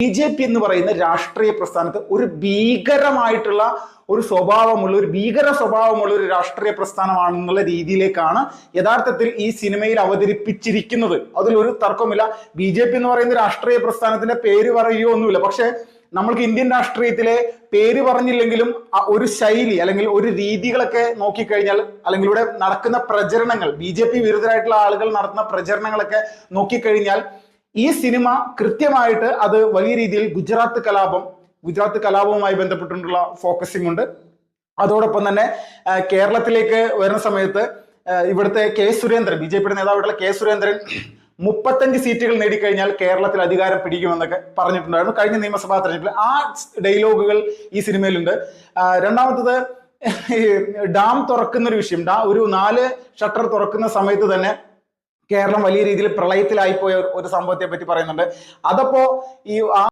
BJP എന്ന് പറയുന്ന രാഷ്ട്രീയ പ്രസ്ഥാനത്ത് ഒരു ഭീകരമായിട്ടുള്ള ഒരു സ്വഭാവമുള്ള ഒരു ഭീകര സ്വഭാവമുള്ള ഒരു രാഷ്ട്രീയ പ്രസ്ഥാനമാണെന്നുള്ള രീതിയിലേക്കാണ് യഥാർത്ഥത്തിൽ ഈ സിനിമയിൽ അവതരിപ്പിച്ചിരിക്കുന്നത്. അതിലൊരു തർക്കമില്ല. BJP എന്ന് പറയുന്ന രാഷ്ട്രീയ പ്രസ്ഥാനത്തിന്റെ പേര് പറയുകയോ ഒന്നുമില്ല. പക്ഷെ നമ്മൾക്ക് ഇന്ത്യൻ രാഷ്ട്രീയത്തിലെ പേര് പറഞ്ഞില്ലെങ്കിലും ഒരു ശൈലി അല്ലെങ്കിൽ ഒരു രീതികളൊക്കെ നോക്കിക്കഴിഞ്ഞാൽ, അല്ലെങ്കിൽ ഇവിടെ നടക്കുന്ന പ്രചരണങ്ങൾ, BJP വിരുദ്ധരായിട്ടുള്ള ആളുകൾ നടത്തുന്ന പ്രചരണങ്ങളൊക്കെ നോക്കിക്കഴിഞ്ഞാൽ ഈ സിനിമ കൃത്യമായിട്ട് അത് വലിയ രീതിയിൽ ഗുജറാത്ത് കലാപവുമായി ബന്ധപ്പെട്ടിട്ടുള്ള ഫോക്കസിംഗ് ഉണ്ട്. അതോടൊപ്പം തന്നെ കേരളത്തിലേക്ക് വരുന്ന സമയത്ത് ഇവിടുത്തെ സുരേന്ദ്രൻ, BJP നേതാവായിട്ടുള്ള സുരേന്ദ്രൻ 35 സീറ്റുകൾ നേടിക്കഴിഞ്ഞാൽ കേരളത്തിൽ അധികാരം പിടിക്കുമെന്നൊക്കെ പറഞ്ഞിട്ടുണ്ടായിരുന്നു കഴിഞ്ഞ നിയമസഭാ തെരഞ്ഞെടുപ്പിൽ. ആ ഡയലോഗുകൾ ഈ സിനിമയിലുണ്ട്. രണ്ടാമത്തത് ഡാം തുറക്കുന്ന ഒരു വിഷയം. ഒരു 4 ഷട്ടർ തുറക്കുന്ന സമയത്ത് തന്നെ കേരളം വലിയ രീതിയിൽ പ്രളയത്തിലായിപ്പോയ ഒരു സംഭവത്തെ പറ്റി പറയുന്നുണ്ട്. അതപ്പോ ഈ